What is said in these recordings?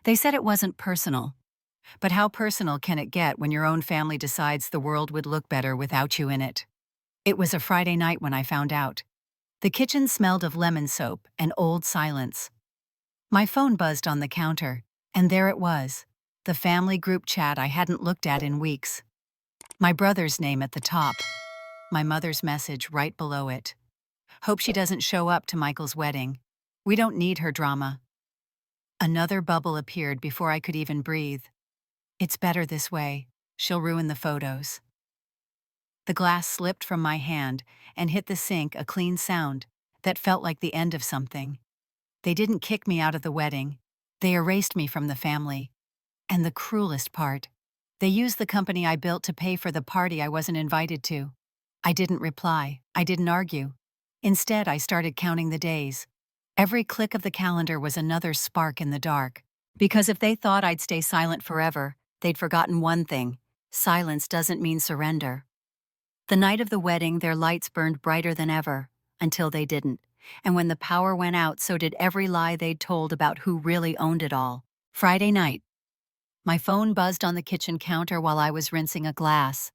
They said it wasn't personal. But how personal can it get when your own family decides the world would look better without you in it? It was a Friday night when I found out. The kitchen smelled of lemon soap and old silence. My phone buzzed on the counter, and there it was, the family group chat I hadn't looked at in weeks. My brother's name at the top, my mother's message right below it. Hope she doesn't show up to Michael's wedding. We don't need her drama. Another bubble appeared before I could even breathe. It's better this way. She'll ruin the photos. The glass slipped from my hand and hit the sink, a clean sound that felt like the end of something. They didn't kick me out of the wedding. They erased me from the family. And the cruelest part, they used the company I built to pay for the party I wasn't invited to. I didn't reply. I didn't argue. Instead, I started counting the days. Every click of the calendar was another spark in the dark. Because if they thought I'd stay silent forever, they'd forgotten one thing: silence doesn't mean surrender. The night of the wedding, their lights burned brighter than ever, until they didn't. And when the power went out, so did every lie they'd told about who really owned it all. Friday night. My phone buzzed on the kitchen counter while I was rinsing a glass.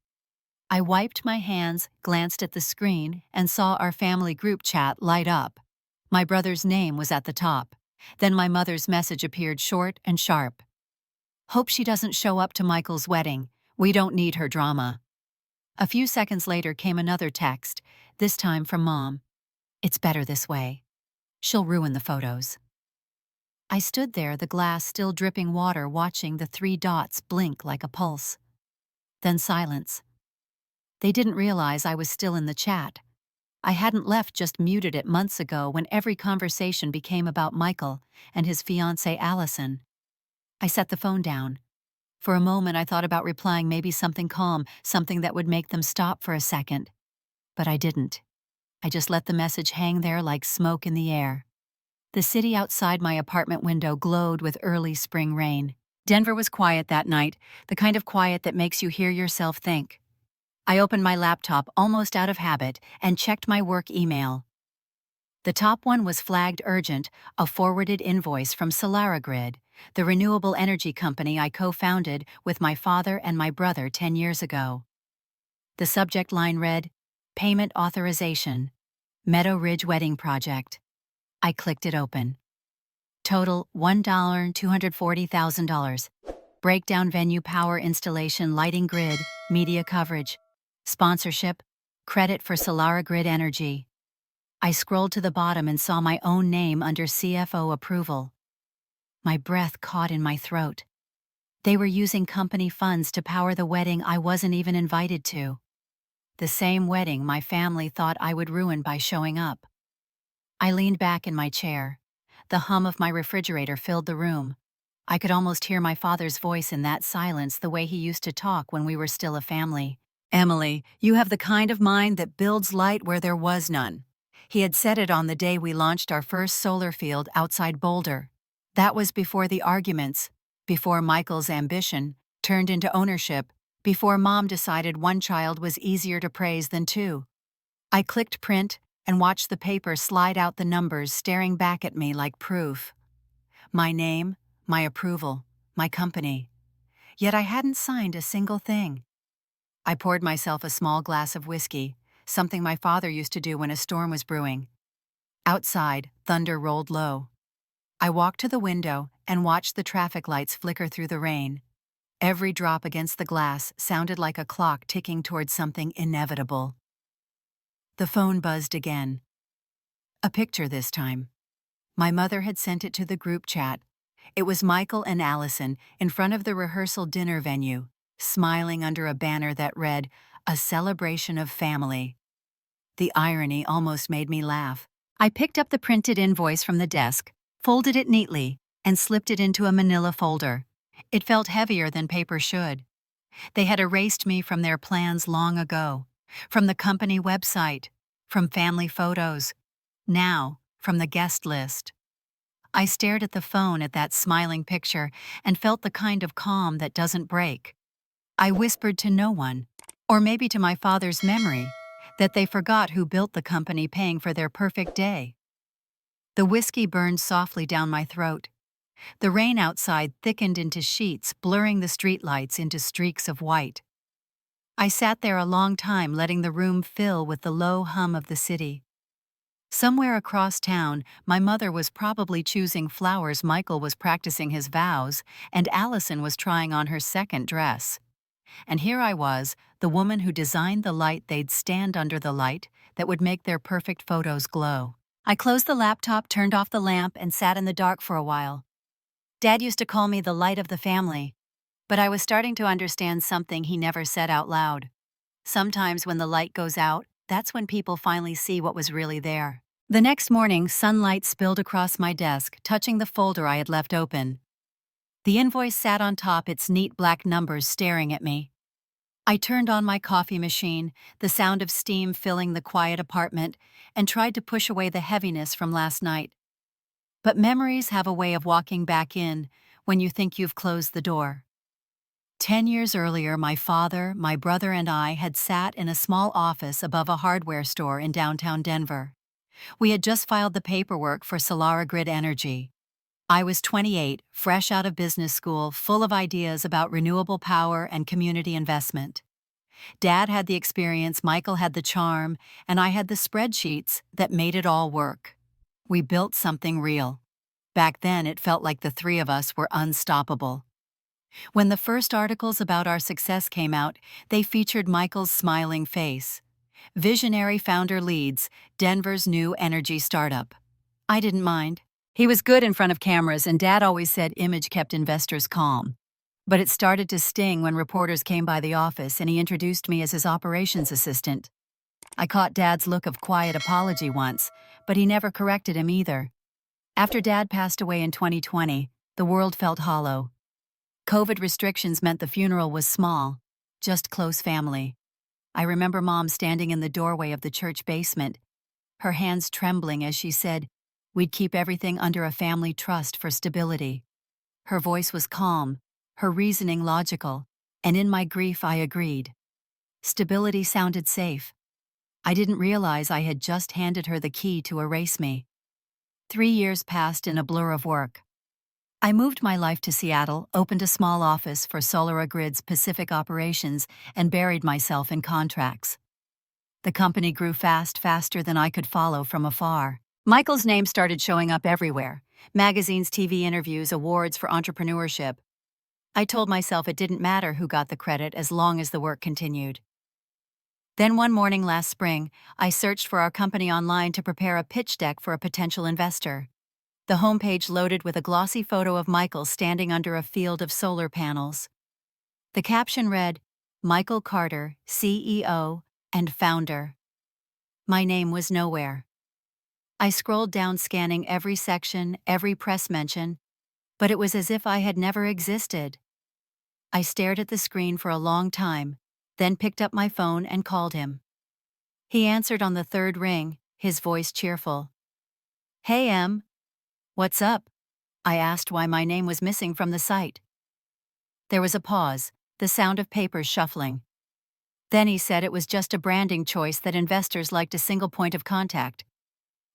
I wiped my hands, glanced at the screen, and saw our family group chat light up. My brother's name was at the top. Then my mother's message appeared, short and sharp. Hope she doesn't show up to Michael's wedding. We don't need her drama. A few seconds later came another text, this time from Mom. It's better this way. She'll ruin the photos. I stood there, the glass still dripping water, watching the 3 dots blink like a pulse. Then silence. They didn't realize I was still in the chat. I hadn't left, just muted it months ago when every conversation became about Michael and his fiancée Allison. I set the phone down. For a moment I thought about replying, maybe something calm, something that would make them stop for a second. But I didn't. I just let the message hang there like smoke in the air. The city outside my apartment window glowed with early spring rain. Denver was quiet that night, the kind of quiet that makes you hear yourself think. I opened my laptop almost out of habit and checked my work email. The top one was flagged urgent, a forwarded invoice from SolarGrid, the renewable energy company I co-founded with my father and my brother 10 years ago. The subject line read, Payment Authorization, Meadow Ridge Wedding Project. I clicked it open. Total $1,240,000. Breakdown: venue, power, installation, lighting, grid, media coverage. Sponsorship: credit for SolarGrid Energy. I scrolled to the bottom and saw my own name under CFO approval. My breath caught in my throat. They were using company funds to power the wedding I wasn't even invited to. The same wedding my family thought I would ruin by showing up. I leaned back in my chair. The hum of my refrigerator filled the room. I could almost hear my father's voice in that silence, the way he used to talk when we were still a family. Emily, you have the kind of mind that builds light where there was none. He had said it on the day we launched our first solar field outside Boulder. That was before the arguments, before Michael's ambition turned into ownership, before Mom decided one child was easier to praise than 2. I clicked print and watched the paper slide out, the numbers staring back at me like proof. My name, my approval, my company. Yet I hadn't signed a single thing. I poured myself a small glass of whiskey, something my father used to do when a storm was brewing. Outside, thunder rolled low. I walked to the window and watched the traffic lights flicker through the rain. Every drop against the glass sounded like a clock ticking towards something inevitable. The phone buzzed again. A picture this time. My mother had sent it to the group chat. It was Michael and Allison in front of the rehearsal dinner venue, smiling under a banner that read, A Celebration of Family. The irony almost made me laugh. I picked up the printed invoice from the desk, folded it neatly, and slipped it into a manila folder. It felt heavier than paper should. They had erased me from their plans long ago, from the company website, from family photos, now from the guest list. I stared at the phone, at that smiling picture, and felt the kind of calm that doesn't break. I whispered to no one, or maybe to my father's memory, that they forgot who built the company paying for their perfect day. The whiskey burned softly down my throat. The rain outside thickened into sheets, blurring the streetlights into streaks of white. I sat there a long time, letting the room fill with the low hum of the city. Somewhere across town, my mother was probably choosing flowers, Michael was practicing his vows, and Allison was trying on her second dress. And here I was, the woman who designed the light they'd stand under, the light that would make their perfect photos glow. I closed the laptop, turned off the lamp, and sat in the dark for a while. Dad used to call me the light of the family, but I was starting to understand something he never said out loud. Sometimes when the light goes out, that's when people finally see what was really there. The next morning, sunlight spilled across my desk, touching the folder I had left open. The invoice sat on top, its neat black numbers staring at me. I turned on my coffee machine, the sound of steam filling the quiet apartment, and tried to push away the heaviness from last night. But memories have a way of walking back in when you think you've closed the door. 10 years earlier, my father, my brother, and I had sat in a small office above a hardware store in downtown Denver. We had just filed the paperwork for Solara Grid Energy. I was 28, fresh out of business school, full of ideas about renewable power and community investment. Dad had the experience, Michael had the charm, and I had the spreadsheets that made it all work. We built something real. Back then, it felt like the three of us were unstoppable. When the first articles about our success came out, they featured Michael's smiling face. Visionary founder leads Denver's new energy startup. I didn't mind. He was good in front of cameras, and Dad always said image kept investors calm. But it started to sting when reporters came by the office and he introduced me as his operations assistant. I caught Dad's look of quiet apology once, but he never corrected him either. After Dad passed away in 2020, the world felt hollow. COVID restrictions meant the funeral was small, just close family. I remember Mom standing in the doorway of the church basement, her hands trembling as she said, "We'd keep everything under a family trust for stability." Her voice was calm, her reasoning logical, and in my grief I agreed. Stability sounded safe. I didn't realize I had just handed her the key to erase me. 3 years passed in a blur of work. I moved my life to Seattle, opened a small office for Solara Grid's Pacific operations, and buried myself in contracts. The company grew fast, faster than I could follow from afar. Michael's name started showing up everywhere: magazines, TV interviews, awards for entrepreneurship. I told myself it didn't matter who got the credit as long as the work continued. Then one morning last spring, I searched for our company online to prepare a pitch deck for a potential investor. The homepage loaded with a glossy photo of Michael standing under a field of solar panels. The caption read, "Michael Carter, CEO and founder." My name was nowhere. I scrolled down, scanning every section, every press mention, but it was as if I had never existed. I stared at the screen for a long time, then picked up my phone and called him. He answered on the third ring, his voice cheerful. "Hey, Em. What's up?" I asked why my name was missing from the site. There was a pause, the sound of papers shuffling. Then he said it was just a branding choice, that investors liked a single point of contact.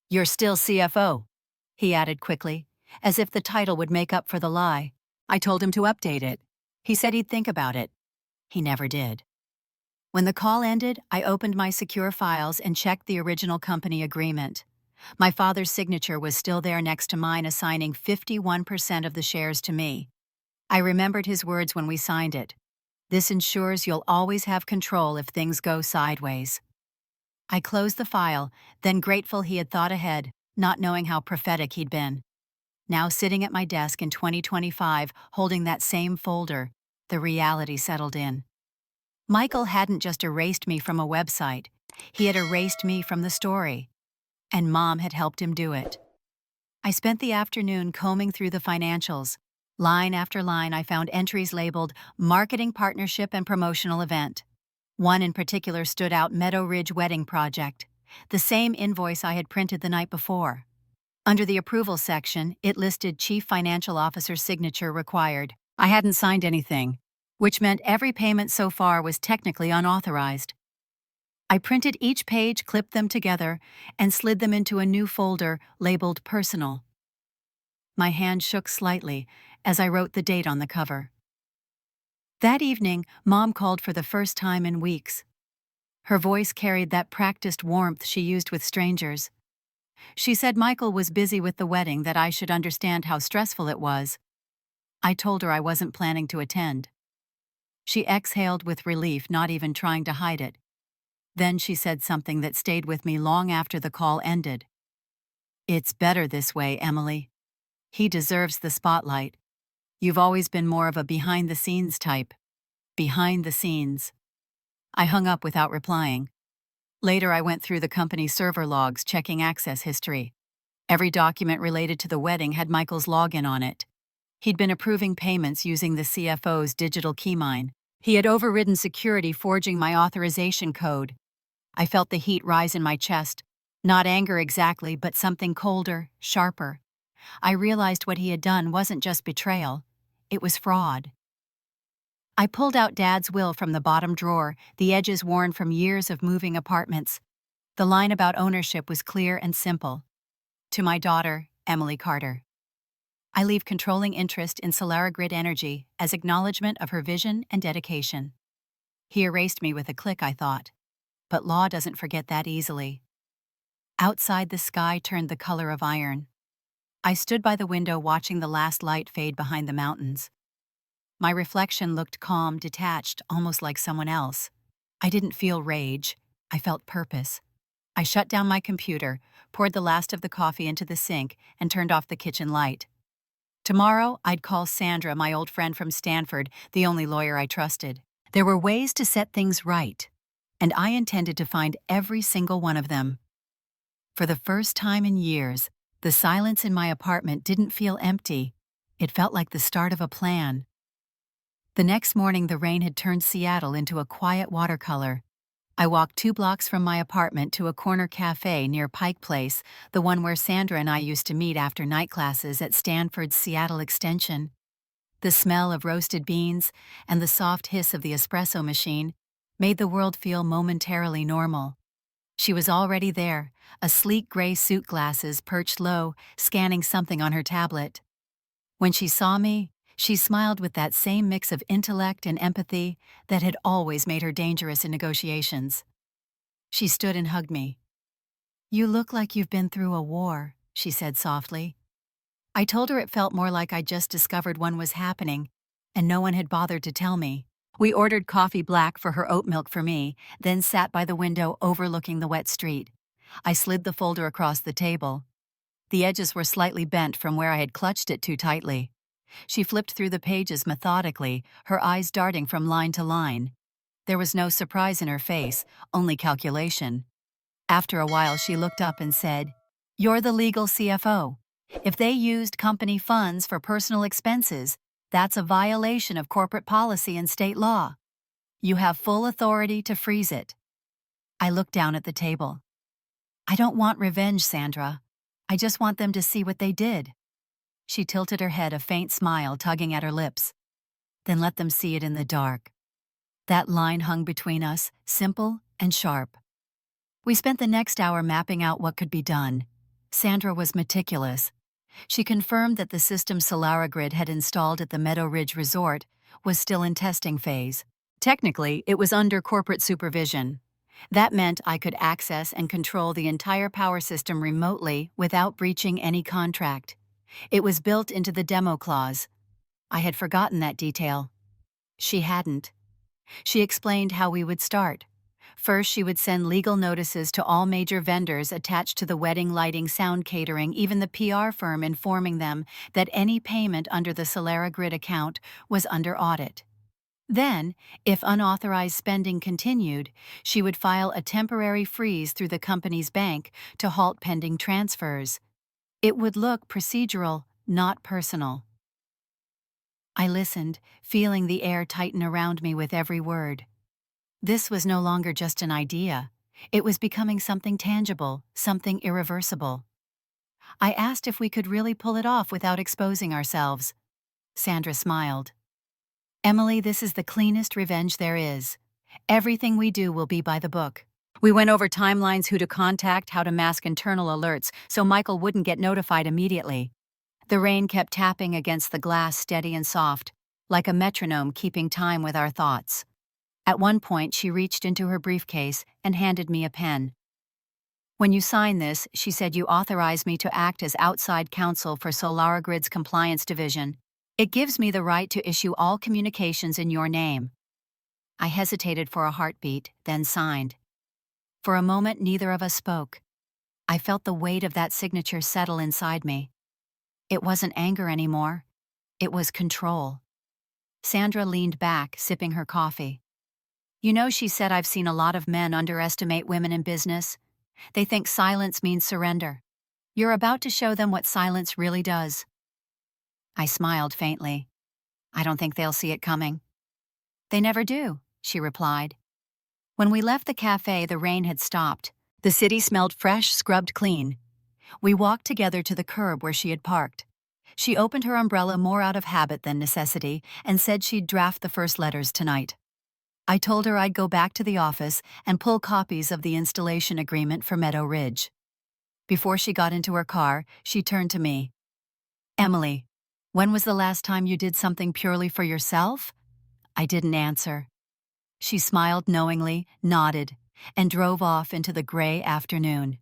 "You're still CFO," he added quickly, as if the title would make up for the lie. I told him to update it. He said he'd think about it. He never did. When the call ended, I opened my secure files and checked the original company agreement. My father's signature was still there next to mine, assigning 51% of the shares to me. I remembered his words when we signed it. "This ensures you'll always have control if things go sideways." I closed the file, then grateful he had thought ahead, not knowing how prophetic he'd been. Now sitting at my desk in 2025, holding that same folder, the reality settled in. Michael hadn't just erased me from a website, he had erased me from the story. And Mom had helped him do it. I spent the afternoon combing through the financials. Line after line, I found entries labeled Marketing Partnership and Promotional Event. One in particular stood out: Meadow Ridge Wedding Project, the same invoice I had printed the night before. Under the approval section, it listed Chief Financial Officer's signature required. I hadn't signed anything, which meant every payment so far was technically unauthorized. I printed each page, clipped them together, and slid them into a new folder labeled Personal. My hand shook slightly as I wrote the date on the cover. That evening, Mom called for the first time in weeks. Her voice carried that practiced warmth she used with strangers. She said Michael was busy with the wedding, that I should understand how stressful it was. I told her I wasn't planning to attend. She exhaled with relief, not even trying to hide it. Then she said something that stayed with me long after the call ended. "It's better this way, Emily. He deserves the spotlight. You've always been more of a behind-the-scenes type." Behind the scenes. I hung up without replying. Later, I went through the company server logs, checking access history. Every document related to the wedding had Michael's login on it. He'd been approving payments using the CFO's digital key mine. He had overridden security, forging my authorization code. I felt the heat rise in my chest. Not anger exactly, but something colder, sharper. I realized what he had done wasn't just betrayal. It was fraud. I pulled out Dad's will from the bottom drawer, the edges worn from years of moving apartments. The line about ownership was clear and simple. To my daughter, Emily Carter. I leave controlling interest in Solara Grid Energy as acknowledgement of her vision and dedication. He erased me with a click, I thought. But law doesn't forget that easily. Outside, the sky turned the color of iron. I stood by the window watching the last light fade behind the mountains. My reflection looked calm, detached, almost like someone else. I didn't feel rage. I felt purpose. I shut down my computer, poured the last of the coffee into the sink, and turned off the kitchen light. Tomorrow, I'd call Sandra, my old friend from Stanford, the only lawyer I trusted. There were ways to set things right, and I intended to find every single one of them. For the first time in years, the silence in my apartment didn't feel empty. It felt like the start of a plan. The next morning, the rain had turned Seattle into a quiet watercolor. I walked 2 blocks from my apartment to a corner cafe near Pike Place, the one where Sandra and I used to meet after night classes at Stanford's Seattle Extension. The smell of roasted beans and the soft hiss of the espresso machine made the world feel momentarily normal. She was already there, a sleek gray suit, glasses perched low, scanning something on her tablet. When she saw me, she smiled with that same mix of intellect and empathy that had always made her dangerous in negotiations. She stood and hugged me. "You look like you've been through a war," she said softly. I told her it felt more like I'd just discovered one was happening, and no one had bothered to tell me. We ordered coffee black for her, oat milk for me, then sat by the window overlooking the wet street. I slid the folder across the table. The edges were slightly bent from where I had clutched it too tightly. She flipped through the pages methodically, her eyes darting from line to line. There was no surprise in her face, only calculation. After a while, she looked up and said, "You're the legal CFO. If they used company funds for personal expenses, that's a violation of corporate policy and state law. You have full authority to freeze it." I looked down at the table. "I don't want revenge, Sandra. I just want them to see what they did." She tilted her head, a faint smile tugging at her lips. "Then let them see it in the dark." That line hung between us, simple and sharp. We spent the next hour mapping out what could be done. Sandra was meticulous. She confirmed that the system Solara Grid had installed at the Meadow Ridge Resort was still in testing phase. Technically, it was under corporate supervision. That meant I could access and control the entire power system remotely without breaching any contract. It was built into the demo clause. I had forgotten that detail. She hadn't. She explained how we would start. First, she would send legal notices to all major vendors attached to the wedding, lighting, sound, catering, even the PR firm, informing them that any payment under the Solara Grid account was under audit. Then, if unauthorized spending continued, she would file a temporary freeze through the company's bank to halt pending transfers. It would look procedural, not personal. I listened, feeling the air tighten around me with every word. This was no longer just an idea. It was becoming something tangible, something irreversible. I asked if we could really pull it off without exposing ourselves. Sandra smiled. "Emily, this is the cleanest revenge there is. Everything we do will be by the book." We went over timelines, who to contact, how to mask internal alerts so Michael wouldn't get notified immediately. The rain kept tapping against the glass steady and soft, like a metronome keeping time with our thoughts. At one point, she reached into her briefcase and handed me a pen. "When you sign this," she said, "you authorize me to act as outside counsel for SolarGrid's compliance division. It gives me the right to issue all communications in your name." I hesitated for a heartbeat, then signed. For a moment, neither of us spoke. I felt the weight of that signature settle inside me. It wasn't anger anymore. It was control. Sandra leaned back, sipping her coffee. "You know," she said, "I've seen a lot of men underestimate women in business. They think silence means surrender. You're about to show them what silence really does." I smiled faintly. "I don't think they'll see it coming." "They never do," she replied. When we left the cafe, the rain had stopped. The city smelled fresh, scrubbed clean. We walked together to the curb where she had parked. She opened her umbrella more out of habit than necessity and said she'd draft the first letters tonight. I told her I'd go back to the office and pull copies of the installation agreement for Meadow Ridge. Before she got into her car, she turned to me. "Emily, when was the last time you did something purely for yourself?" I didn't answer. She smiled knowingly, nodded, and drove off into the gray afternoon.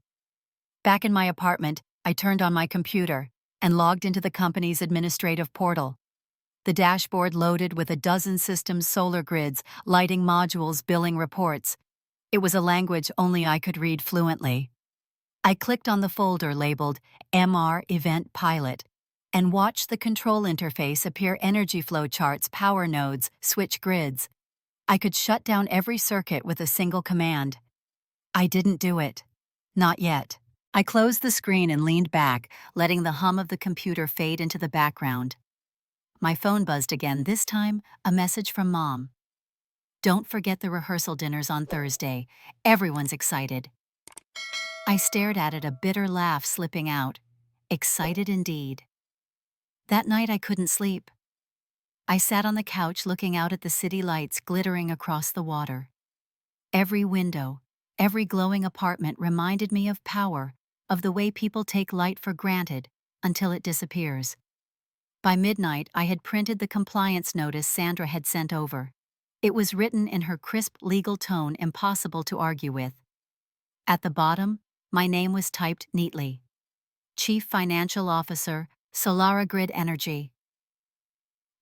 Back in my apartment, I turned on my computer and logged into the company's administrative portal. The dashboard loaded with a dozen systems, solar grids, lighting modules, billing reports. It was a language only I could read fluently. I clicked on the folder labeled MR Event Pilot and watched the control interface appear: energy flow charts, power nodes, switch grids. I could shut down every circuit with a single command. I didn't do it. Not yet. I closed the screen and leaned back, letting the hum of the computer fade into the background. My phone buzzed again, this time a message from Mom. "Don't forget the rehearsal dinners on Thursday. Everyone's excited." I stared at it, a bitter laugh slipping out. Excited indeed. That night I couldn't sleep. I sat on the couch looking out at the city lights glittering across the water. Every window, every glowing apartment reminded me of power, of the way people take light for granted until it disappears. By midnight, I had printed the compliance notice Sandra had sent over. It was written in her crisp legal tone impossible to argue with. At the bottom, my name was typed neatly. Chief Financial Officer, SolarGrid Energy.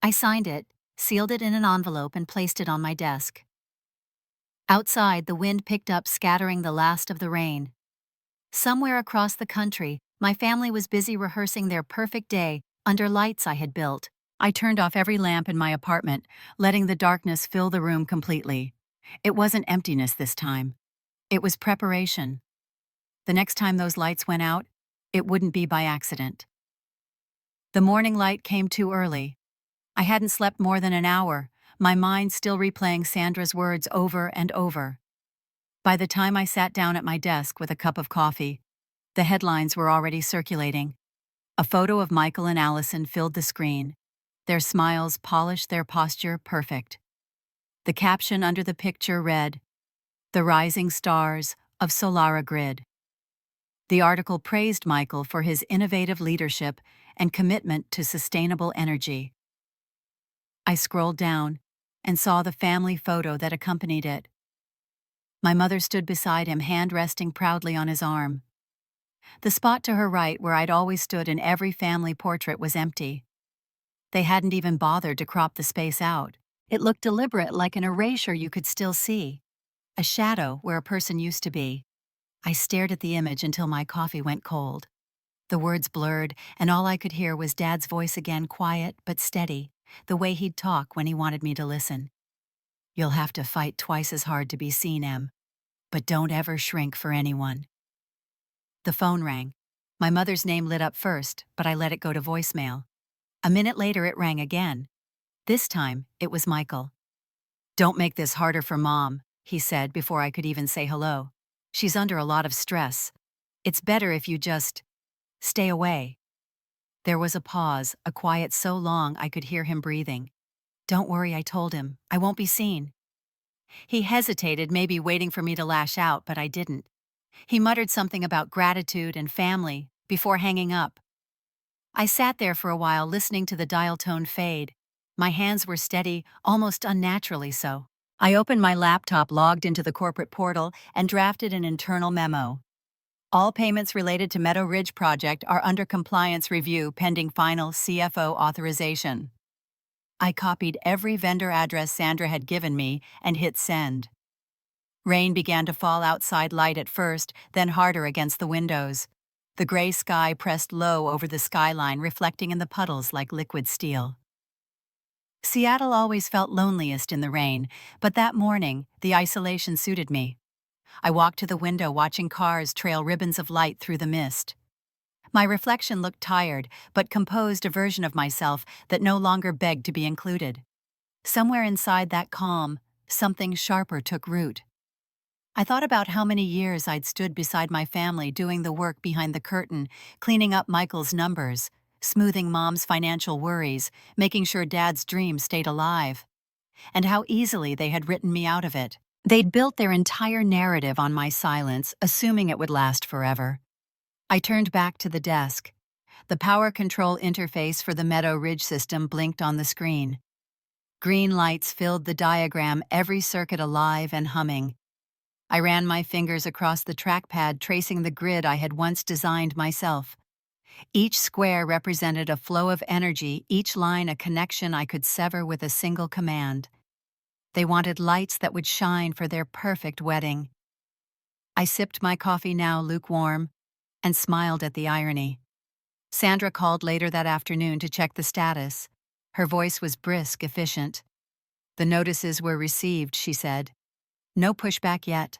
I signed it, sealed it in an envelope, and placed it on my desk. Outside, the wind picked up, scattering the last of the rain. Somewhere across the country, my family was busy rehearsing their perfect day under lights I had built. I turned off every lamp in my apartment, letting the darkness fill the room completely. It wasn't emptiness this time. It was preparation. The next time those lights went out, it wouldn't be by accident. The morning light came too early. I hadn't slept more than an hour, my mind still replaying Sandra's words over and over. By the time I sat down at my desk with a cup of coffee, the headlines were already circulating. A photo of Michael and Allison filled the screen. Their smiles polished their posture perfect. The caption under the picture read, "The Rising Stars of SolarGrid." The article praised Michael for his innovative leadership and commitment to sustainable energy. I scrolled down and saw the family photo that accompanied it. My mother stood beside him, hand resting proudly on his arm. The spot to her right, where I'd always stood in every family portrait, was empty. They hadn't even bothered to crop the space out. It looked deliberate, like an erasure you could still see. A shadow where a person used to be. I stared at the image until my coffee went cold. The words blurred, and all I could hear was Dad's voice again, quiet but steady, the way he'd talk when he wanted me to listen. "You'll have to fight twice as hard to be seen, Em. But don't ever shrink for anyone." The phone rang. My mother's name lit up first, but I let it go to voicemail. A minute later it rang again. This time, it was Michael. "Don't make this harder for Mom," he said before I could even say hello. "She's under a lot of stress. It's better if you just stay away." There was a pause, a quiet so long I could hear him breathing. "Don't worry," I told him. "I won't be seen." He hesitated, maybe waiting for me to lash out, but I didn't. He muttered something about gratitude and family before hanging up. I sat there for a while listening to the dial tone fade. My hands were steady, almost unnaturally so. I opened my laptop, logged into the corporate portal, and drafted an internal memo. All payments related to Meadow Ridge project are under compliance review pending final CFO authorization. I copied every vendor address Sandra had given me and hit send. Rain began to fall outside, light at first, then harder against the windows. The gray sky pressed low over the skyline, reflecting in the puddles like liquid steel. Seattle always felt loneliest in the rain, but that morning, the isolation suited me. I walked to the window, watching cars trail ribbons of light through the mist. My reflection looked tired, but composed, a version of myself that no longer begged to be included. Somewhere inside that calm, something sharper took root. I thought about how many years I'd stood beside my family doing the work behind the curtain, cleaning up Michael's numbers, smoothing Mom's financial worries, making sure Dad's dreams stayed alive, and how easily they had written me out of it. They'd built their entire narrative on my silence, assuming it would last forever. I turned back to the desk. The power control interface for the Meadow Ridge system blinked on the screen. Green lights filled the diagram, every circuit alive and humming. I ran my fingers across the trackpad, tracing the grid I had once designed myself. Each square represented a flow of energy, each line a connection I could sever with a single command. They wanted lights that would shine for their perfect wedding. I sipped my coffee, now lukewarm, and smiled at the irony. Sandra called later that afternoon to check the status. Her voice was brisk, efficient. "The notices were received," she said. "No pushback yet.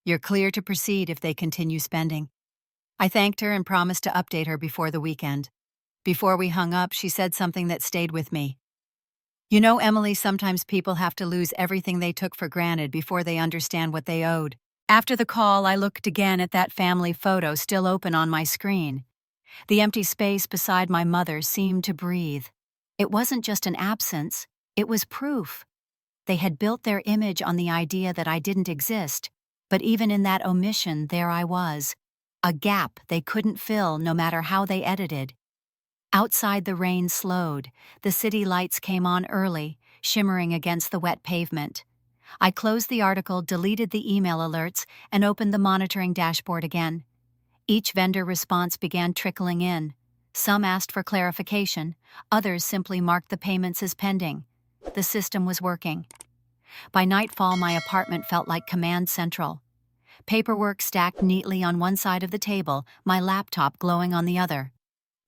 You're clear to proceed if they continue spending." I thanked her and promised to update her before the weekend. Before we hung up, she said something that stayed with me. "You know, Emily, sometimes people have to lose everything they took for granted before they understand what they owed." After the call, I looked again at that family photo still open on my screen. The empty space beside my mother seemed to breathe. It wasn't just an absence, it was proof. They had built their image on the idea that I didn't exist, but even in that omission, there I was. A gap they couldn't fill no matter how they edited. Outside, the rain slowed. The city lights came on early, shimmering against the wet pavement. I closed the article, deleted the email alerts, and opened the monitoring dashboard again. Each vendor response began trickling in. Some asked for clarification, others simply marked the payments as pending. The system was working. By nightfall, my apartment felt like command central. Paperwork stacked neatly on one side of the table, my laptop glowing on the other.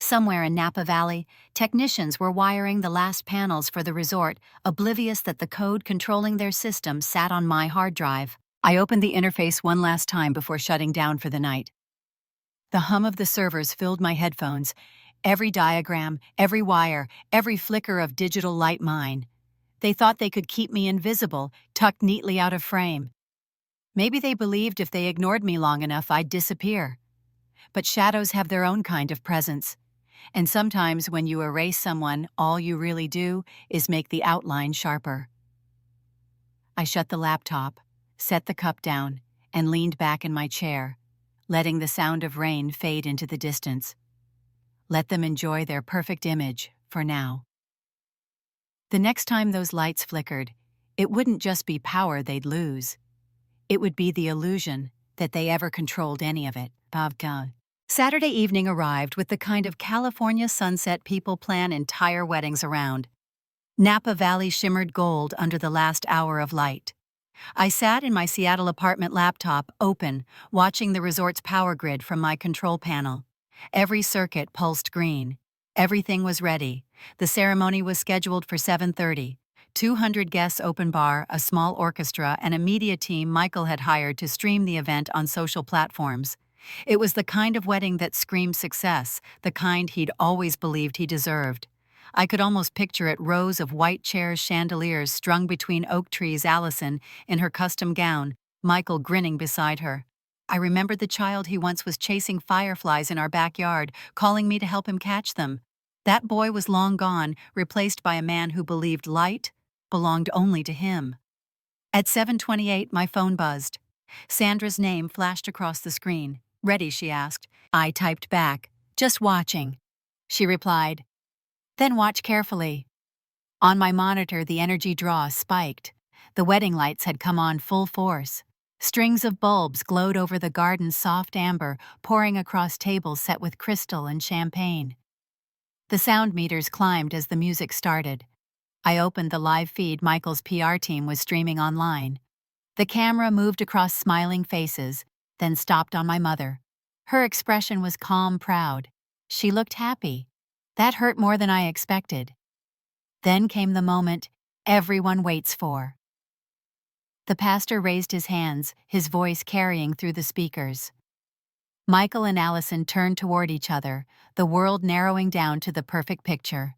Somewhere in Napa Valley, technicians were wiring the last panels for the resort, oblivious that the code controlling their system sat on my hard drive. I opened the interface one last time before shutting down for the night. The hum of the servers filled my headphones. Every diagram, every wire, every flicker of digital light mine. They thought they could keep me invisible, tucked neatly out of frame. Maybe they believed if they ignored me long enough, I'd disappear. But shadows have their own kind of presence. And sometimes when you erase someone, all you really do is make the outline sharper. I shut the laptop, set the cup down, and leaned back in my chair, letting the sound of rain fade into the distance. Let them enjoy their perfect image for now. The next time those lights flickered, it wouldn't just be power they'd lose. It would be the illusion that they ever controlled any of it. Saturday evening arrived with the kind of California sunset people plan entire weddings around. Napa Valley shimmered gold under the last hour of light. I sat in my Seattle apartment, laptop open, watching the resort's power grid from my control panel. Every circuit pulsed green. Everything was ready. The ceremony was scheduled for 7:30. 200 guests, open bar, a small orchestra, and a media team Michael had hired to stream the event on social platforms. It was the kind of wedding that screamed success, the kind he'd always believed he deserved. I could almost picture it, rows of white chairs, chandeliers strung between oak trees, Allison in her custom gown, Michael grinning beside her. I remembered the child he once was chasing fireflies in our backyard, calling me to help him catch them. That boy was long gone, replaced by a man who believed light belonged only to him. At 7:28, my phone buzzed. Sandra's name flashed across the screen. "Ready?" she asked. I typed back, "Just watching." she replied. Then watch carefully. On my monitor, the energy draw spiked. The wedding lights had come on full force. Strings of bulbs glowed over the garden's soft amber, pouring across tables set with crystal and champagne. The sound meters climbed as the music started. I opened the live feed Michael's PR team was streaming online. The camera moved across smiling faces, then stopped on my mother. Her expression was calm, proud. She looked happy. That hurt more than I expected. Then came the moment everyone waits for. The pastor raised his hands, his voice carrying through the speakers. Michael and Allison turned toward each other, the world narrowing down to the perfect picture.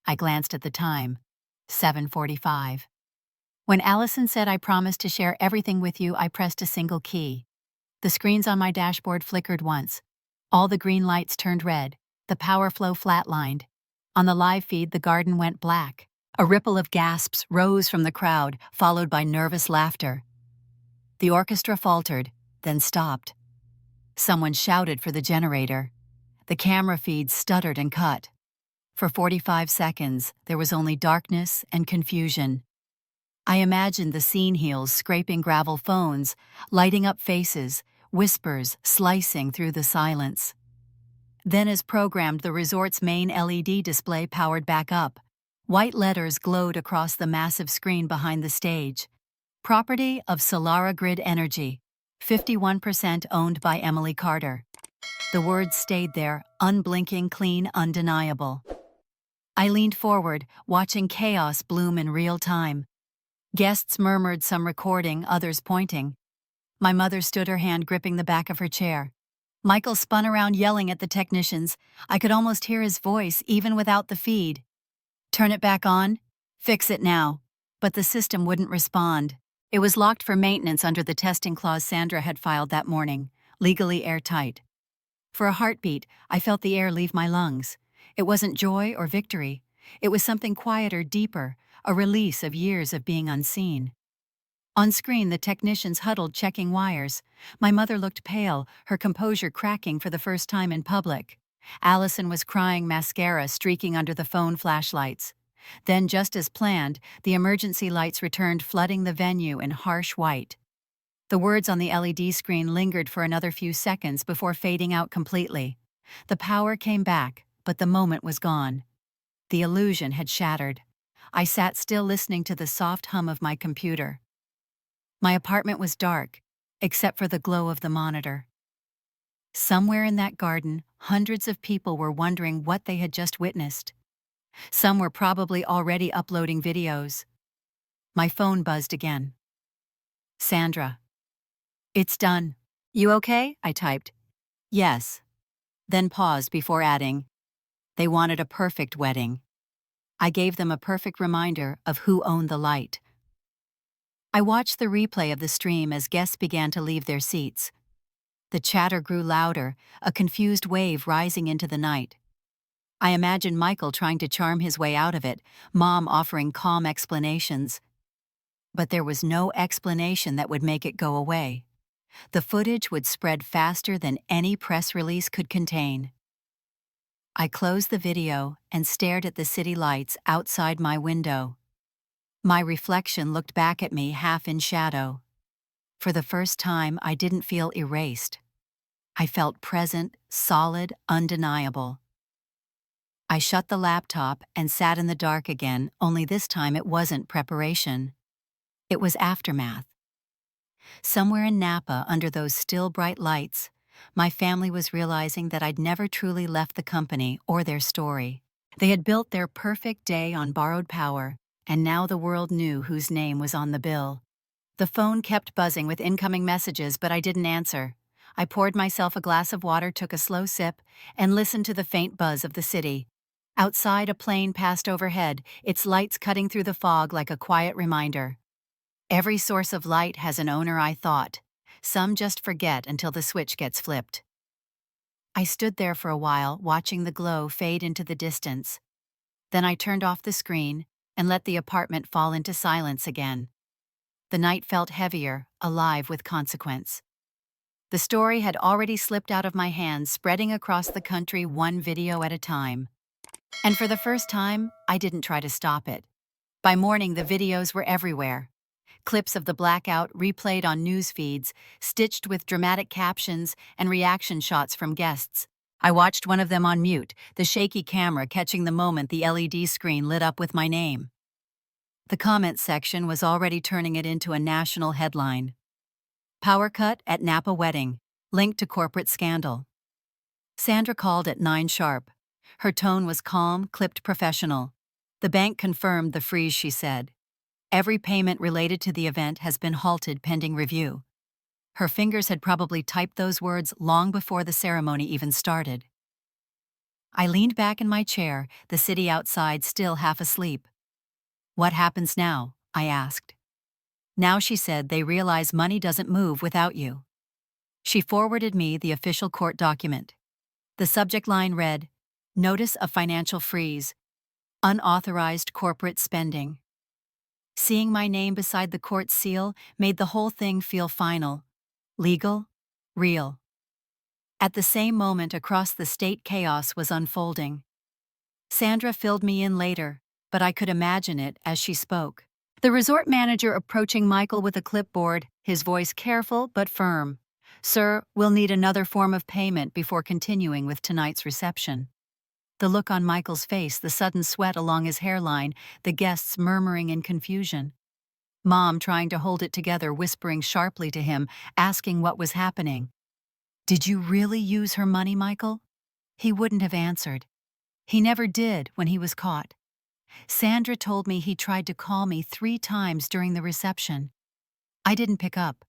I glanced at the time. 7:45. When Allison said I promised to share everything with you, I pressed a single key. The screens on my dashboard flickered once. All the green lights turned red. The power flow flatlined. On the live feed, the garden went black. A ripple of gasps rose from the crowd, followed by nervous laughter. The orchestra faltered, then stopped. Someone shouted for the generator. The camera feed stuttered and cut. For 45 seconds, there was only darkness and confusion. I imagined the scene heels scraping gravel phones, lighting up faces, whispers slicing through the silence. Then, as programmed, the resort's main LED display powered back up. White letters glowed across the massive screen behind the stage. Property of Solara Grid Energy, 51% owned by Emily Carter. The words stayed there, unblinking, clean, undeniable. I leaned forward, watching chaos bloom in real time. Guests murmured, some recording, others pointing. My mother stood, her hand gripping the back of her chair. Michael spun around, yelling at the technicians. I could almost hear his voice, even without the feed. Turn it back on? Fix it now. But the system wouldn't respond. It was locked for maintenance under the testing clause Sandra had filed that morning, legally airtight. For a heartbeat, I felt the air leave my lungs. It wasn't joy or victory. It was something quieter, deeper, a release of years of being unseen. On screen, the technicians huddled, checking wires. My mother looked pale, her composure cracking for the first time in public. Allison was crying, mascara streaking under the phone flashlights. Then, just as planned, the emergency lights returned, flooding the venue in harsh white. The words on the LED screen lingered for another few seconds before fading out completely. The power came back, but the moment was gone. The illusion had shattered. I sat still, listening to the soft hum of my computer. My apartment was dark, except for the glow of the monitor. Somewhere in that garden, hundreds of people were wondering what they had just witnessed. Some were probably already uploading videos. My phone buzzed again. Sandra. It's done. You okay? I typed. Yes. Then paused before adding, they wanted a perfect wedding. I gave them a perfect reminder of who owned the light. I watched the replay of the stream as guests began to leave their seats. The chatter grew louder, a confused wave rising into the night. I imagined Michael trying to charm his way out of it, Mom offering calm explanations. But there was no explanation that would make it go away. The footage would spread faster than any press release could contain. I closed the video and stared at the city lights outside my window. My reflection looked back at me, half in shadow. For the first time, I didn't feel erased. I felt present, solid, undeniable. I shut the laptop and sat in the dark again, only this time it wasn't preparation. It was aftermath. Somewhere in Napa, under those still bright lights, my family was realizing that I'd never truly left the company or their story. They had built their perfect day on borrowed power, and now the world knew whose name was on the bill. The phone kept buzzing with incoming messages, but I didn't answer. I poured myself a glass of water, took a slow sip, and listened to the faint buzz of the city. Outside, a plane passed overhead, its lights cutting through the fog like a quiet reminder. Every source of light has an owner, I thought. Some just forget until the switch gets flipped. I stood there for a while, watching the glow fade into the distance. Then I turned off the screen and let the apartment fall into silence again. The night felt heavier, alive with consequence. The story had already slipped out of my hands, spreading across the country one video at a time. And for the first time, I didn't try to stop it. By morning, the videos were everywhere. Clips of the blackout replayed on news feeds, stitched with dramatic captions and reaction shots from guests. I watched one of them on mute, the shaky camera catching the moment the LED screen lit up with my name. The comments section was already turning it into a national headline. Power cut at Napa wedding, linked to corporate scandal. Sandra called at 9 sharp. Her tone was calm, clipped professional. The bank confirmed the freeze, she said. Every payment related to the event has been halted pending review. Her fingers had probably typed those words long before the ceremony even started. I leaned back in my chair, the city outside still half asleep. What happens now? I asked. Now, she said, they realize money doesn't move without you. She forwarded me the official court document. The subject line read, Notice of Financial Freeze, Unauthorized Corporate Spending. Seeing my name beside the court seal made the whole thing feel final, legal, real. At the same moment, across the state, chaos was unfolding. Sandra filled me in later, but I could imagine it as she spoke. The resort manager approaching Michael with a clipboard, his voice careful but firm. Sir, we'll need another form of payment before continuing with tonight's reception. The look on Michael's face, the sudden sweat along his hairline, the guests murmuring in confusion. Mom trying to hold it together, whispering sharply to him, asking what was happening. Did you really use her money, Michael? He wouldn't have answered. He never did when he was caught. Sandra told me he tried to call me 3 times during the reception. I didn't pick up.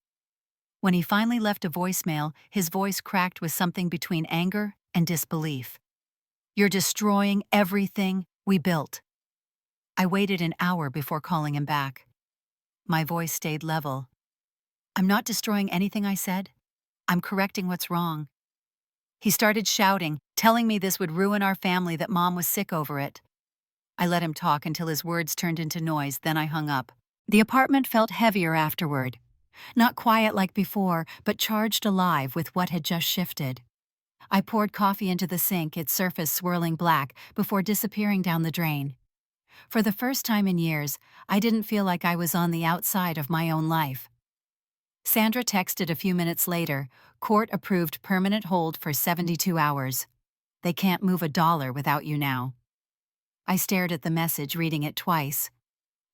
When he finally left a voicemail, his voice cracked with something between anger and disbelief. You're destroying everything we built. I waited an hour before calling him back. My voice stayed level. I'm not destroying anything, I said. I'm correcting what's wrong. He started shouting, telling me this would ruin our family, that Mom was sick over it. I let him talk until his words turned into noise, then I hung up. The apartment felt heavier afterward. Not quiet like before, but charged alive with what had just shifted. I poured coffee into the sink, its surface swirling black, before disappearing down the drain. For the first time in years, I didn't feel like I was on the outside of my own life. Sandra texted a few minutes later, court-approved permanent hold for 72 hours. They can't move a dollar without you now. I stared at the message, reading it twice.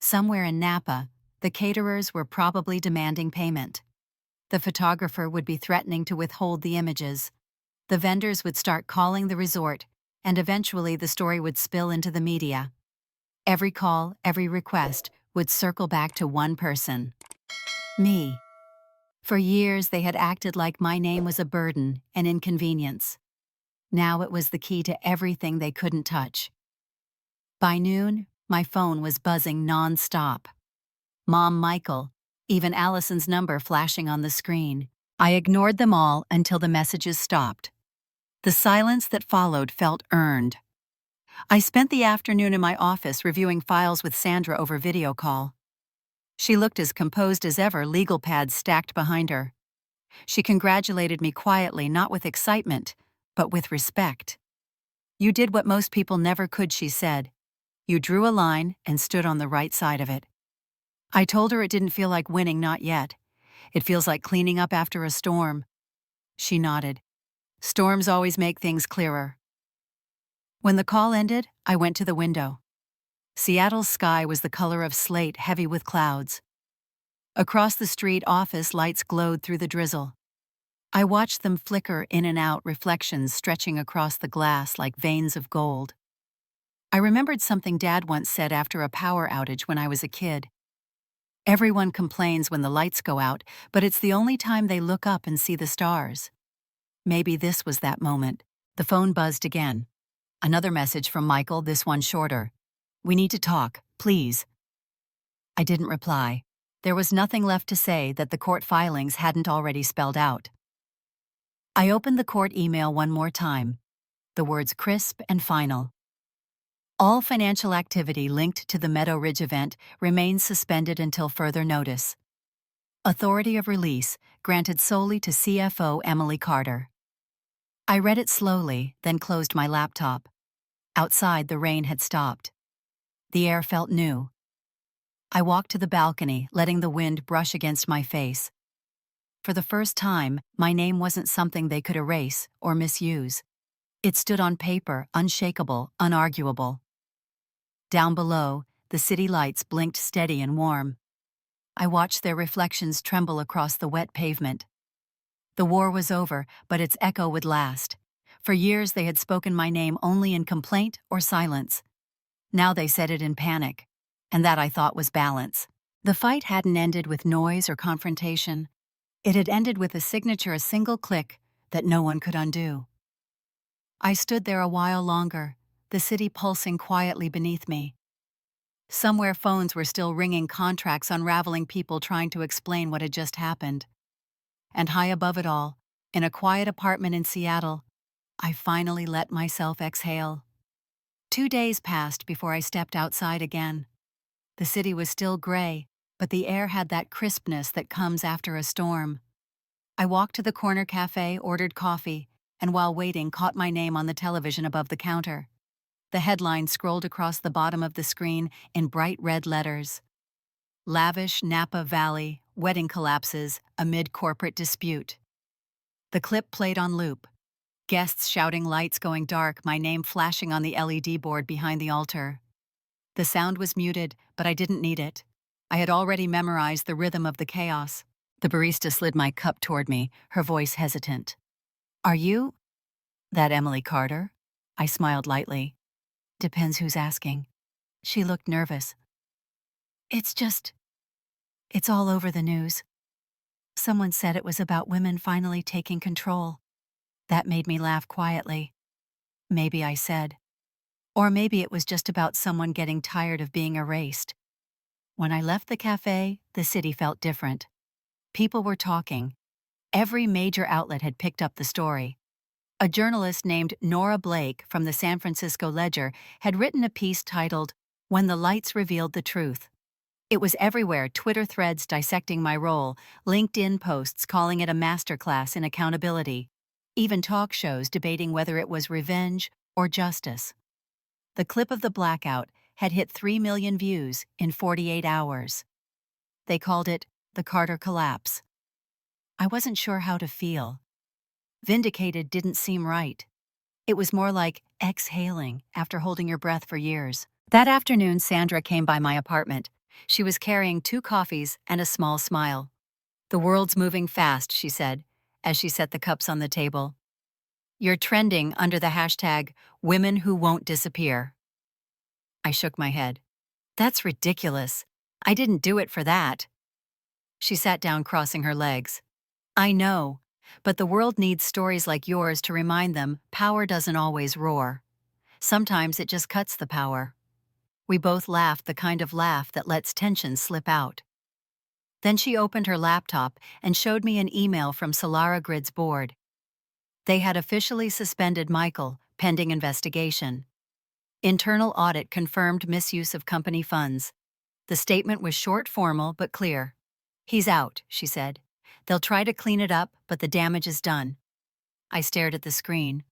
Somewhere in Napa, the caterers were probably demanding payment. The photographer would be threatening to withhold the images. The vendors would start calling the resort, and eventually the story would spill into the media. Every call, every request would circle back to one person. Me. For years they had acted like my name was a burden, an inconvenience. Now it was the key to everything they couldn't touch. By noon, my phone was buzzing non-stop. Mom, Michael, even Allison's number flashing on the screen. I ignored them all until the messages stopped. The silence that followed felt earned. I spent the afternoon in my office reviewing files with Sandra over video call. She looked as composed as ever, legal pads stacked behind her. She congratulated me quietly, not with excitement, but with respect. You did what most people never could, she said. You drew a line and stood on the right side of it. I told her it didn't feel like winning, not yet. It feels like cleaning up after a storm. She nodded. Storms always make things clearer. When the call ended, I went to the window. Seattle's sky was the color of slate, heavy with clouds. Across the street, office lights glowed through the drizzle. I watched them flicker in and out, reflections stretching across the glass like veins of gold. I remembered something Dad once said after a power outage when I was a kid. Everyone complains when the lights go out, but it's the only time they look up and see the stars. Maybe this was that moment. The phone buzzed again. Another message from Michael, this one shorter. We need to talk, please. I didn't reply. There was nothing left to say that the court filings hadn't already spelled out. I opened the court email one more time. The words crisp and final. All financial activity linked to the Meadow Ridge event remains suspended until further notice. Authority of release, granted solely to CFO Emily Carter. I read it slowly, then closed my laptop. Outside, the rain had stopped. The air felt new. I walked to the balcony, letting the wind brush against my face. For the first time, my name wasn't something they could erase or misuse. It stood on paper, unshakable, unarguable. Down below, the city lights blinked steady and warm. I watched their reflections tremble across the wet pavement. The war was over, but its echo would last. For years they had spoken my name only in complaint or silence. Now they said it in panic, and that I thought was balance. The fight hadn't ended with noise or confrontation. It had ended with a signature, a single click that no one could undo. I stood there a while longer, the city pulsing quietly beneath me. Somewhere phones were still ringing, contracts unraveling, people trying to explain what had just happened. And high above it all, in a quiet apartment in Seattle, I finally let myself exhale. 2 days passed before I stepped outside again. The city was still gray, but the air had that crispness that comes after a storm. I walked to the corner cafe, ordered coffee, and while waiting, caught my name on the television above the counter. The headline scrolled across the bottom of the screen in bright red letters. Lavish Napa Valley, wedding collapses amid corporate dispute. The clip played on loop. Guests shouting, lights going dark, my name flashing on the LED board behind the altar. The sound was muted, but I didn't need it. I had already memorized the rhythm of the chaos. The barista slid my cup toward me, her voice hesitant. "Are you that Emily Carter?" I smiled lightly. "Depends who's asking." She looked nervous. It's all over the news. Someone said it was about women finally taking control." That made me laugh quietly. Maybe I said. Or maybe it was just about someone getting tired of being erased. When I left the cafe, the city felt different. People were talking. Every major outlet had picked up the story. A journalist named Nora Blake from the San Francisco Ledger had written a piece titled, "When the Lights Revealed the Truth." It was everywhere, Twitter threads dissecting my role, LinkedIn posts calling it a masterclass in accountability, even talk shows debating whether it was revenge or justice. The clip of the blackout had hit 3 million views in 48 hours. They called it the Carter Collapse. I wasn't sure how to feel. Vindicated didn't seem right. It was more like exhaling after holding your breath for years. That afternoon, Sandra came by my apartment. She was carrying 2 coffees and a small smile. "The world's moving fast," she said, as she set the cups on the table. "You're trending under the hashtag Women Who Won't Disappear." I shook my head. "That's ridiculous. I didn't do it for that." She sat down, crossing her legs. "I know, but the world needs stories like yours to remind them power doesn't always roar. Sometimes it just cuts the power." We both laughed, the kind of laugh that lets tension slip out. Then she opened her laptop and showed me an email from Solara Grid's board. They had officially suspended Michael, pending investigation. Internal audit confirmed misuse of company funds. The statement was short, formal, but clear. "He's out," she said. "They'll try to clean it up, but the damage is done." I stared at the screen.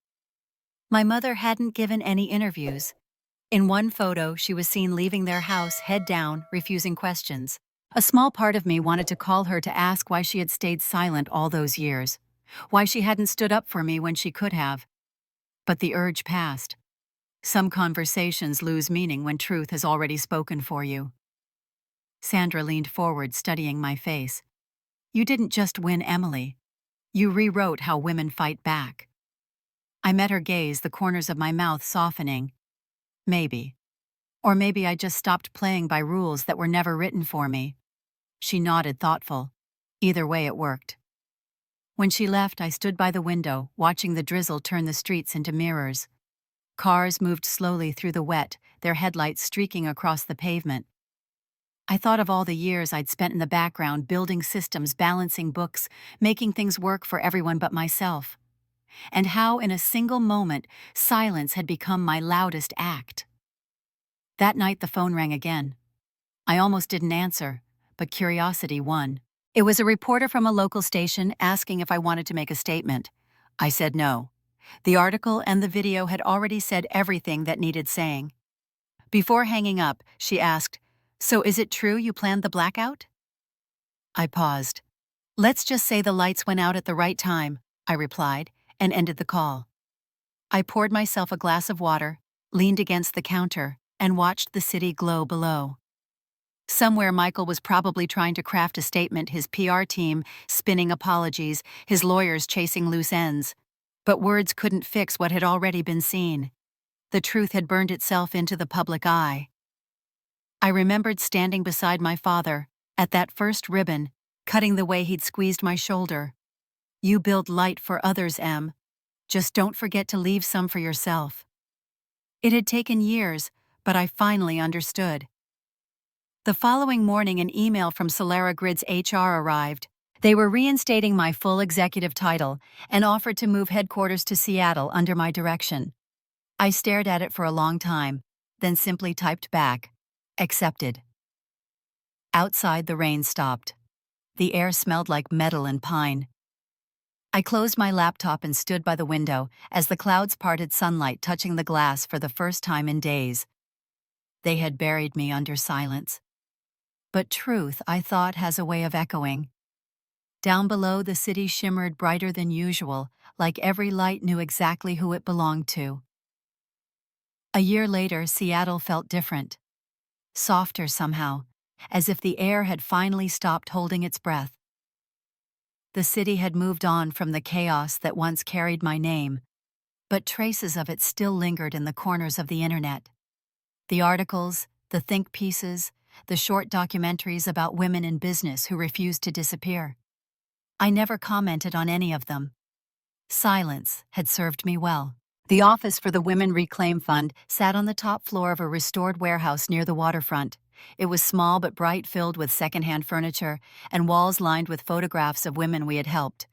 My mother hadn't given any interviews. In one photo, she was seen leaving their house, head down, refusing questions. A small part of me wanted to call her to ask why she had stayed silent all those years, why she hadn't stood up for me when she could have. But the urge passed. Some conversations lose meaning when truth has already spoken for you. Sandra leaned forward, studying my face. "You didn't just win Emily. You rewrote how women fight back." I met her gaze, the corners of my mouth softening. Maybe. Or maybe I just stopped playing by rules that were never written for me. She nodded, thoughtful. Either way, it worked. When she left, I stood by the window, watching the drizzle turn the streets into mirrors. Cars moved slowly through the wet, their headlights streaking across the pavement. I thought of all the years I'd spent in the background, building systems, balancing books, making things work for everyone but myself. And how, in a single moment, silence had become my loudest act. That night, the phone rang again. I almost didn't answer, but curiosity won. It was a reporter from a local station asking if I wanted to make a statement. I said no. The article and the video had already said everything that needed saying. Before hanging up, she asked, "So is it true you planned the blackout?" I paused. "Let's just say the lights went out at the right time," I replied, and ended the call. I poured myself a glass of water, leaned against the counter, and watched the city glow below. Somewhere Michael was probably trying to craft a statement, his PR team spinning apologies, his lawyers chasing loose ends. But words couldn't fix what had already been seen. The truth had burned itself into the public eye. I remembered standing beside my father, at that first ribbon, cutting the way he'd squeezed my shoulder. "You build light for others, Em. Just don't forget to leave some for yourself." It had taken years, but I finally understood. The following morning, an email from Solara Grid's HR arrived. They were reinstating my full executive title and offered to move headquarters to Seattle under my direction. I stared at it for a long time, then simply typed back, "Accepted." Outside, the rain stopped. The air smelled like metal and pine. I closed my laptop and stood by the window as the clouds parted, sunlight touching the glass for the first time in days. They had buried me under silence. But truth, I thought, has a way of echoing. Down below, the city shimmered brighter than usual, like every light knew exactly who it belonged to. A year later, Seattle felt different. Softer somehow, as if the air had finally stopped holding its breath. The city had moved on from the chaos that once carried my name, but traces of it still lingered in the corners of the internet. The articles, the think pieces, the short documentaries about women in business who refused to disappear. I never commented on any of them. Silence had served me well. The office for the Women Reclaim Fund sat on the top floor of a restored warehouse near the waterfront. It was small but bright, filled with secondhand furniture, and walls lined with photographs of women we had helped.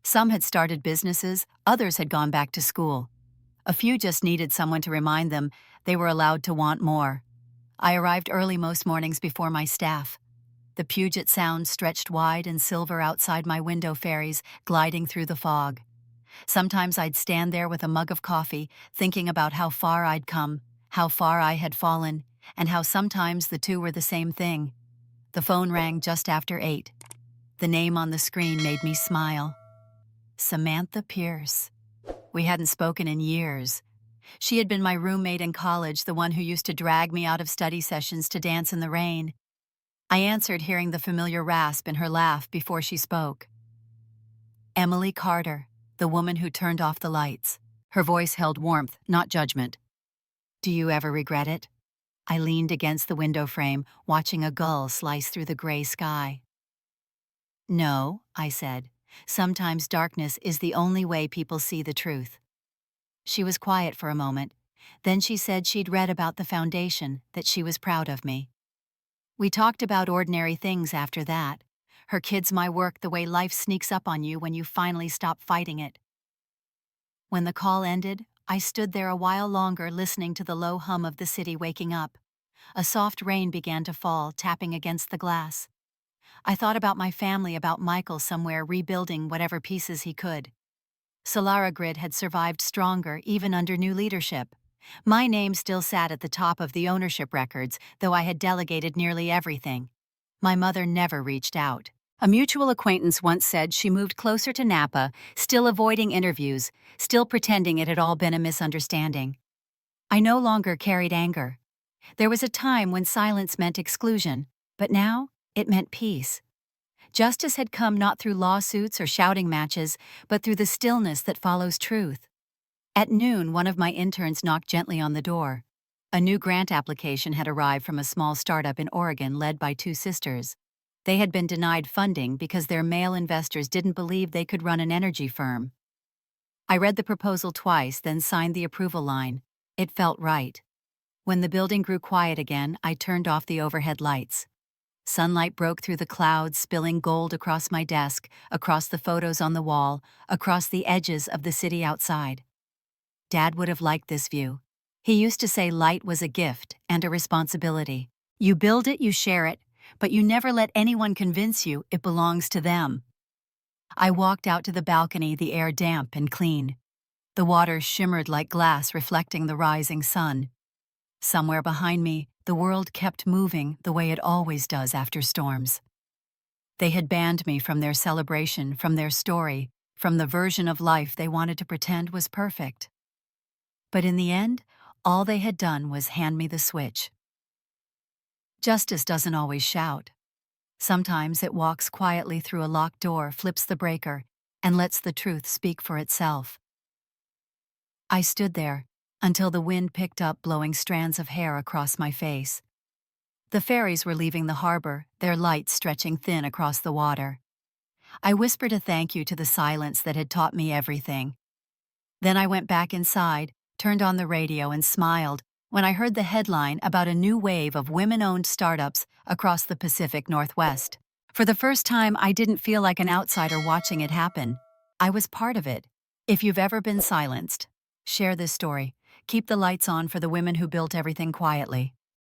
Some had started businesses, others had gone back to school. A few just needed someone to remind them they were allowed to want more. I arrived early most mornings before my staff. The Puget Sound stretched wide and silver outside my window, ferries gliding through the fog. Sometimes I'd stand there with a mug of coffee, thinking about how far I'd come, how far I had fallen, and how sometimes the two were the same thing. The phone rang just after 8. The name on the screen made me smile. Samantha Pierce. We hadn't spoken in years. She had been my roommate in college, the one who used to drag me out of study sessions to dance in the rain. I answered, hearing the familiar rasp in her laugh before she spoke. Emily Carter, the woman who turned off the lights. Her voice held warmth, not judgment. "Do you ever regret it?" I leaned against the window frame, watching a gull slice through the gray sky. "No," I said. "Sometimes darkness is the only way people see the truth." She was quiet for a moment. Then she said she'd read about the foundation, that she was proud of me. We talked about ordinary things after that. Her kids, my work, the way life sneaks up on you when you finally stop fighting it. When the call ended, I stood there a while longer, listening to the low hum of the city waking up. A soft rain began to fall, tapping against the glass. I thought about my family, about Michael somewhere rebuilding whatever pieces he could. Solara Grid had survived stronger even under new leadership. My name still sat at the top of the ownership records, though I had delegated nearly everything. My mother never reached out. A mutual acquaintance once said she moved closer to Napa, still avoiding interviews, still pretending it had all been a misunderstanding. I no longer carried anger. There was a time when silence meant exclusion, but now it meant peace. Justice had come not through lawsuits or shouting matches, but through the stillness that follows truth. At noon, one of my interns knocked gently on the door. A new grant application had arrived from a small startup in Oregon led by two sisters. They had been denied funding because their male investors didn't believe they could run an energy firm. I read the proposal twice, then signed the approval line. It felt right. When the building grew quiet again, I turned off the overhead lights. Sunlight broke through the clouds, spilling gold across my desk, across the photos on the wall, across the edges of the city outside. Dad would have liked this view. He used to say light was a gift and a responsibility. You build it, you share it, but you never let anyone convince you it belongs to them. I walked out to the balcony, the air damp and clean. The water shimmered like glass reflecting the rising sun. Somewhere behind me, the world kept moving the way it always does after storms. They had banned me from their celebration, from their story, from the version of life they wanted to pretend was perfect. But in the end, all they had done was hand me the switch. Justice doesn't always shout. Sometimes it walks quietly through a locked door, flips the breaker, and lets the truth speak for itself. I stood there until the wind picked up, blowing strands of hair across my face. The ferries were leaving the harbor, their lights stretching thin across the water. I whispered a thank you to the silence that had taught me everything. Then I went back inside, turned on the radio, and smiled when I heard the headline about a new wave of women-owned startups across the Pacific Northwest. For the first time, I didn't feel like an outsider watching it happen. I was part of it. If you've ever been silenced, share this story. Keep the lights on for the women who built everything quietly.